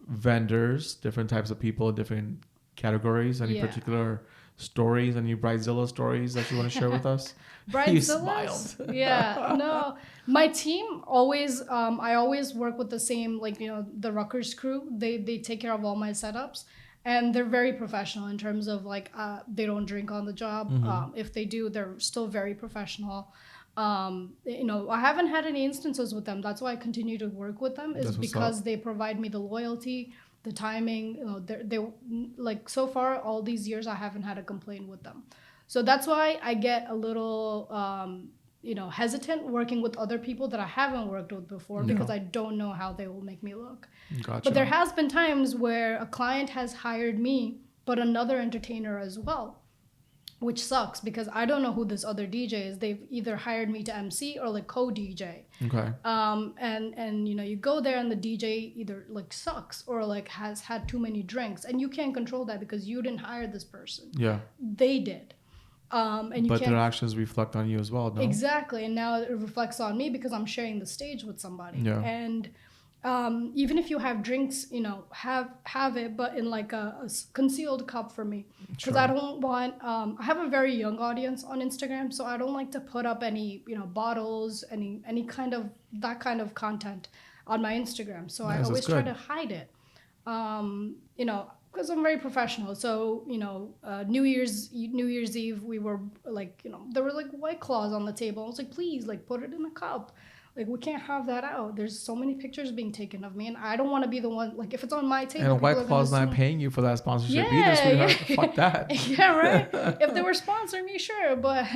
vendors, different types of people, different categories. Any particular stories, any Bridezilla stories that you want to share with us? You smiled. Yeah, no. My team always, I always work with the same, like, the Rutgers crew. They take care of all my setups. And they're very professional in terms of like, they don't drink on the job. If they do, they're still very professional. I haven't had any instances with them. That's why I continue to work with them, is because they provide me the loyalty, the timing. They like, so far, all these years, I haven't had a complaint with them. So that's why I get a little, hesitant working with other people that I haven't worked with before, because I don't know how they will make me look. Gotcha. But there has been times where a client has hired me, but another entertainer as well, which sucks because I don't know who this other DJ is. They've either hired me to MC or like co-DJ. Okay. And you go there and the DJ either like sucks or like has had too many drinks, and you can't control that because you didn't hire this person. Yeah. They did. But their actions reflect on you as well, no? Exactly, and now it reflects on me because I'm sharing the stage with somebody. Yeah. And even if you have drinks, have it, but in like a concealed cup for me, because I don't want. I have a very young audience on Instagram, so I don't like to put up any bottles, any kind of that kind of content on my Instagram. So I always try to hide it. Because I'm very professional. So, New Year's Eve, we were like, there were like White Claws on the table. I was like, please, like, put it in a cup. Like, we can't have that out. There's so many pictures being taken of me, and I don't want to be the one, like, if it's on my table. And White Claw's not paying you for that sponsorship either, sweetheart. Fuck that. Yeah, right? If they were sponsoring me, sure. But,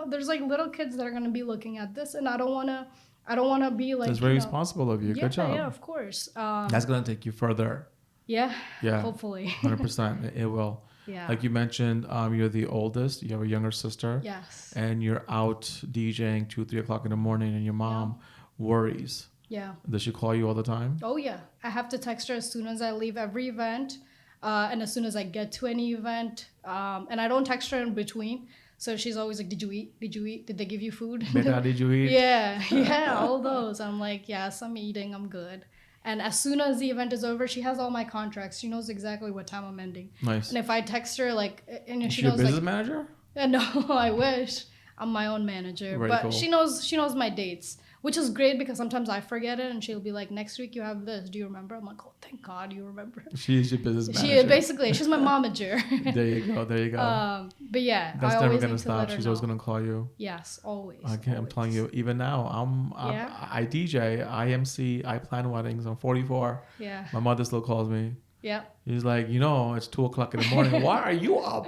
there's like little kids that are going to be looking at this, and I don't want to be like. It's very responsible of you. Good job. Yeah, of course. That's going to take you further. Yeah. Hopefully. 100%. It will. Yeah. Like you mentioned, you're the oldest. You have a younger sister. Yes. And you're out DJing 2-3 o'clock in the morning, and your mom worries. Yeah. Does she call you all the time? Oh yeah. I have to text her as soon as I leave every event, and as soon as I get to any event. And I don't text her in between. So she's always like, "Did you eat? Did you eat? Did they give you food? Beta, did you eat?" Yeah, all those. I'm like, yes, I'm eating. I'm good. And as soon as the event is over, she has all my contracts. She knows exactly what time I'm ending. Nice. And if I text her, like, and she knows, a business manager? No, I wish. I'm my own manager. Very but cool. She knows my dates, which is great because sometimes I forget it, and she'll be like, next week you have this. Do you remember? I'm like, oh, thank God you remember. She's your business manager. She's my momager. There you go. But yeah, that's never going to stop. She's always going to call you. Yes, always. I'm telling you, even now, I DJ, I MC, I plan weddings. I'm 44. Yeah. My mother still calls me. Yeah. He's like, it's 2 o'clock in the morning. Why are you up?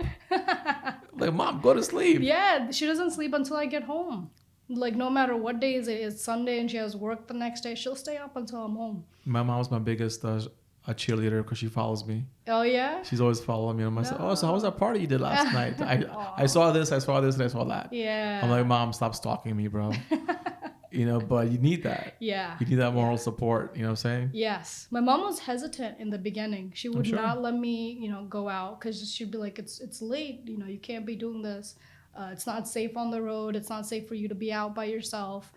Like, Mom, go to sleep. Yeah, she doesn't sleep until I get home. Like, no matter what days it is, Sunday and she has work the next day, she'll stay up until I'm home. My mom's my biggest a cheerleader because she follows me. Oh, yeah? She's always following me. And I'm like, oh, so how was that party you did last night? I saw this, and I saw that. Yeah. I'm like, Mom, stop stalking me, bro. But you need that. Yeah. You need that moral support. You know what I'm saying? Yes. My mom was hesitant in the beginning. She would not let me, go out because she'd be like, it's late. You can't be doing this. It's not safe on the road. It's not safe for you to be out by yourself.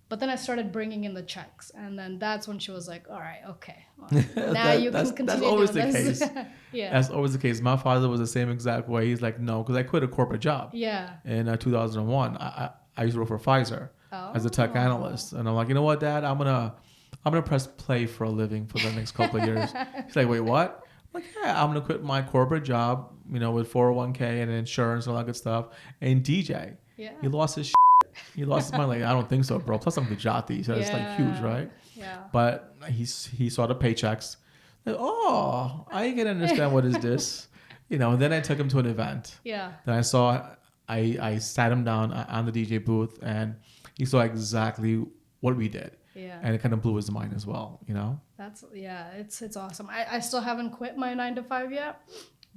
But then I started bringing in the checks. And then that's when she was like, all right, okay. Well, now you can continue. That's always the this. case. Yeah. That's always the case. My father was the same exact way. He's like, no, because I quit a corporate job. Yeah. In 2001. I used to work for Pfizer as a tech analyst. And I'm like, you know what, Dad? I'm gonna press play for a living for the next couple of years. He's like, wait, what? I'm like, yeah, I'm gonna quit my corporate job, with 401k and insurance and all that good stuff, and DJ. Yeah. He lost his shit. He lost his money. Like, I don't think so, bro. Plus I'm Gujarati, so it's like huge, right? Yeah. But he saw the paychecks. Like, oh, I can understand what is this. And then I took him to an event. Yeah. Then I sat him down on the DJ booth, and he saw exactly what we did. Yeah. And it kind of blew his mind as well, It's awesome. I still haven't quit my 9 to 5 yet,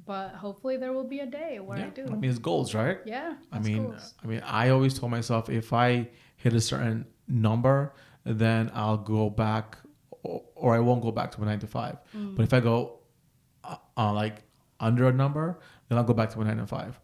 but hopefully there will be a day where I do. I mean, it's goals, right? Yeah. Goals. I always told myself if I hit a certain number, then I'll go back, or I won't go back to my 9 to 5. But if I go like under a number, then I'll go back to my 9 to 5.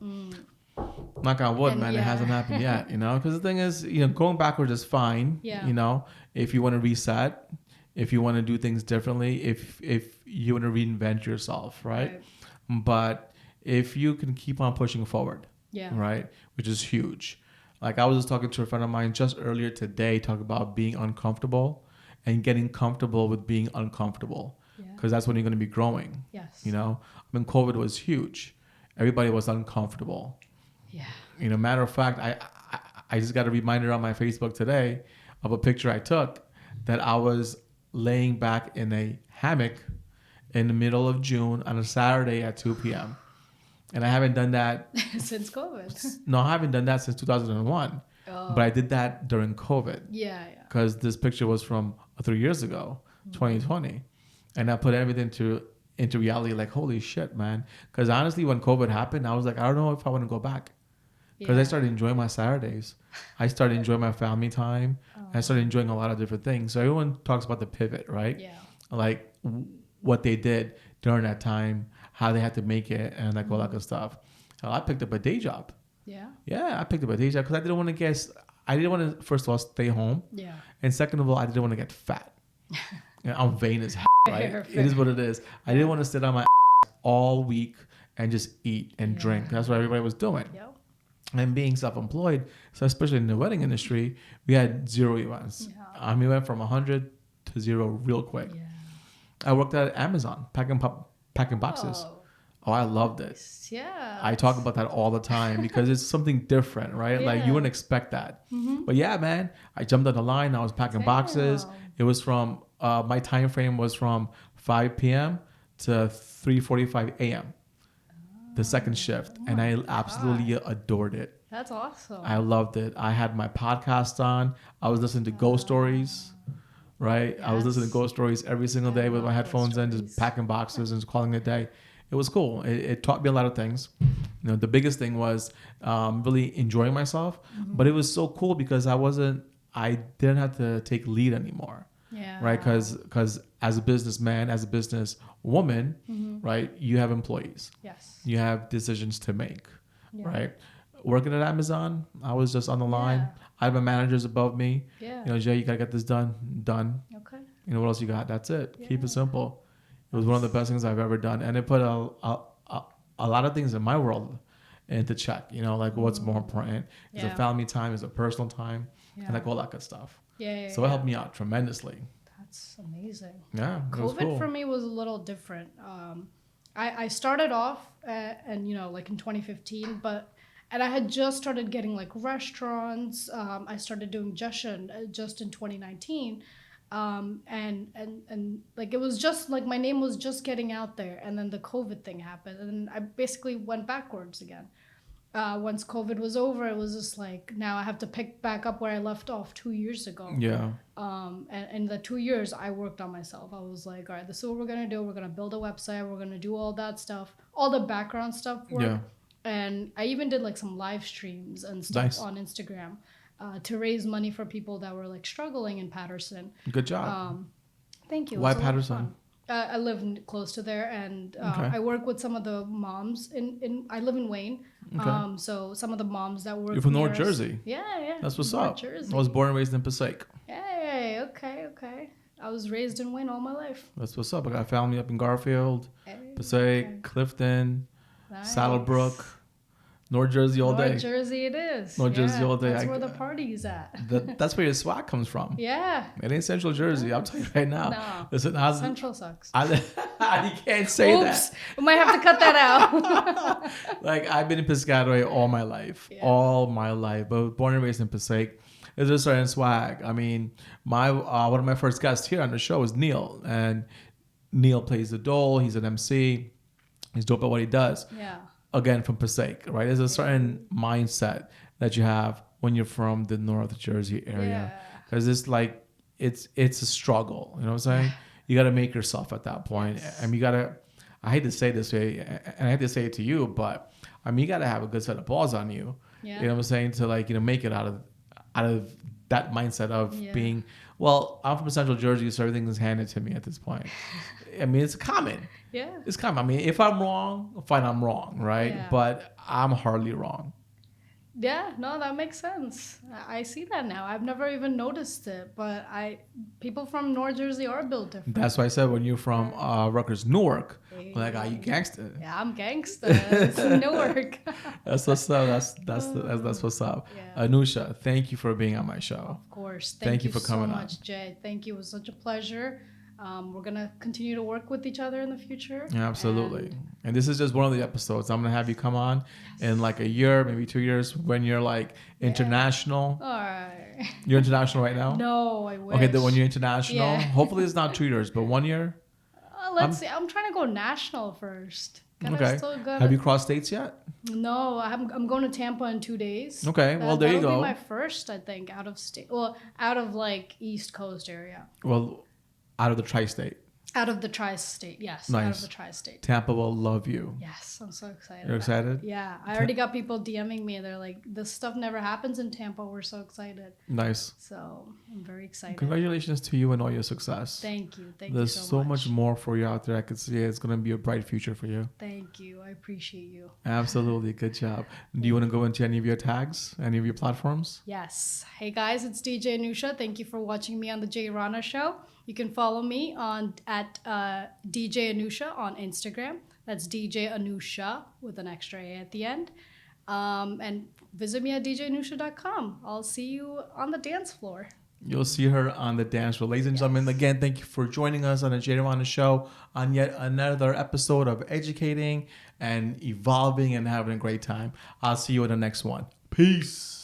Knock on wood, man. It hasn't happened yet, because the thing is, going backwards is fine. Yeah. If you want to reset, if you want to do things differently, if you want to reinvent yourself, right? But if you can keep on pushing forward, right, which is huge. Like I was just talking to a friend of mine just earlier today, talking about being uncomfortable and getting comfortable with being uncomfortable, because that's when you're going to be growing. Yes. COVID was huge. Everybody was uncomfortable. Yeah. Matter of fact, I just got a reminder on my Facebook today of a picture I took that I was laying back in a hammock in the middle of June on a Saturday at 2 p.m. And I haven't done that since COVID. No, I haven't done that since 2001. But I did that during COVID. Yeah. Because this picture was from 3 years ago, 2020. And I put everything into reality, like, holy shit, man. Because honestly, when COVID happened, I was like, I don't know if I want to go back. Because I started enjoying my Saturdays. I started enjoying my family time. I started enjoying a lot of different things. So everyone talks about the pivot, right? Yeah. Like what they did during that time, how they had to make it, and like all that good stuff. So I picked up a day job. Yeah. Yeah, I picked up a day job because I didn't want to, first of all, stay home. Yeah. And second of all, I didn't want to get fat. I'm vain as hell, right? Fair. It is what it is. I didn't want to sit on my all week and just eat and drink. That's what everybody was doing. Yep. And being self-employed, so especially in the wedding industry, we had 0 events. Yeah. We went from 100 to 0 real quick. Yeah. I worked at Amazon, packing boxes. Oh, I loved it. Yeah. I talk about that all the time because it's something different, right? Like you wouldn't expect that. But yeah, man, I jumped on the line. I was packing boxes. It was from, my time frame was from 5 p.m. to 3:45 a.m. The second shift. And I absolutely adored it. That's awesome. I loved it. I had my podcast on. I was listening to ghost stories, right? I was listening to ghost stories every single day with my headphones in, just packing boxes and just calling it a day. It was cool. It taught me a lot of things. The biggest thing was really enjoying myself. But it was so cool because I didn't have to take lead anymore. Yeah. Right? Because as a businessman, as a business woman, right, you have employees. Yes. You have decisions to make, right? Working at Amazon, I was just on the line. Yeah. I have my managers above me. Yeah. Jay, you got to get this done. Okay. What else you got? That's it. Keep it simple. It was one of the best things I've ever done. And it put a lot of things in my world into check, like what's more important. Is it family time? Is it personal time? And like all that good stuff. So it helped me out tremendously. That's amazing. Yeah. COVID for me was a little different. I started off and like in 2015, and I had just started getting like restaurants. I started doing just in 2019. And like it was just like my name was just getting out there, and then the COVID thing happened, and I basically went backwards again. Once COVID was over, it was just like now I have to pick back up where I left off 2 years ago. Yeah. And in the 2 years, I worked on myself. I was like, all right, this is what we're gonna do. We're gonna build a website. We're gonna do all that stuff, all the background stuff work. Yeah. And I even did like some live streams and stuff on Instagram. To raise money for people that were like struggling in Patterson. Good job. Thank you. Why Patterson? I live close to there, and I work with some of the moms I live in Wayne. Okay. So some of the moms that work. You're from near North us- Jersey. Yeah. That's what's North up. Jersey. I was born and raised in Passaic. Hey, okay. I was raised in Wayne all my life. That's what's up. I got family up in Garfield, Passaic, Clifton, Nice. Saddlebrook. North Jersey all day. North Jersey it is. North Jersey all day. That's where the party's at. That's where your swag comes from. Yeah. It ain't Central Jersey. I'll tell you right now. No. Listen, Central sucks. you can't say Oops. that. We might have to cut that out. Like I've been in Piscataway all my life, but born and raised in Passaic. There's a certain swag. I mean, my one of my first guests here on the show is Neil, and Neil plays the dole. He's an MC. He's dope at what he does. Yeah. Again, from Passaic, right? There's a certain mindset that you have when you're from the North Jersey area, Yeah. because it's like it's a struggle. You know what I'm saying? You got to make yourself at that point. Yes. I mean, you got to. I hate to say this way, and I hate to say it to you, but I mean, you got to have a good set of balls on you. Yeah. You know what I'm saying? To like make it out of that mindset of being. Well, I'm from Central Jersey, so everything is handed to me at this point. I mean, it's common. Yeah. It's common. I mean, if I'm wrong, fine, I'm wrong, right? Yeah. But I'm hardly wrong. Yeah, no, that makes sense. I see that now. I've never even noticed it, but people from North Jersey are built different. That's why I said when you're from Rutgers, Newark, I'm like, you gangster. Yeah, I'm gangster. It's Newark. That's what's up. That's what's up. Yeah. Anusha, thank you for being on my show. Of course. Thank you for coming so on. much, Jay. Thank you. It was such a pleasure. We're going to continue to work with each other in the future. Yeah, absolutely. And this is just one of the episodes. I'm going to have you come on in like a year, maybe 2 years, when you're like international. All right. You're international right now? No, I wish. Okay, then when you're international, Yeah. hopefully it's not 2 years, but 1 year. Let's see. I'm trying to go national first. Okay. Have you crossed states yet? No, I'm going to Tampa in 2 days. Okay, well, there you go. That'll be my first, I think, out of state. Well, out of like East Coast area. Well, out of the tri-state. Out of the tri-state, yes. Nice. Out of the tri-state. Tampa will love you. Yes, I'm so excited. You're excited? Yeah, I already got people DMing me. They're like, this stuff never happens in Tampa. We're so excited. Nice. So I'm very excited. Congratulations to you and all your success. Thank you. There's you so much more for you out there. I could see it's going to be a bright future for you. Thank you. I appreciate you. Absolutely. Good job. Do you want to go into any of your tags, any of your platforms? Yes. Hey guys, it's DJ Anusha. Thank you for watching me on the Jay Rana Show. You can follow me at DJ Anusha on Instagram. That's DJ Anusha with an extra A at the end. And visit me at djanusha.com. I'll see you on the dance floor. You'll see her on the dance floor. Ladies and gentlemen, again, thank you for joining us on the Jay Rana Show on yet another episode of educating and evolving and having a great time. I'll see you in the next one. Peace.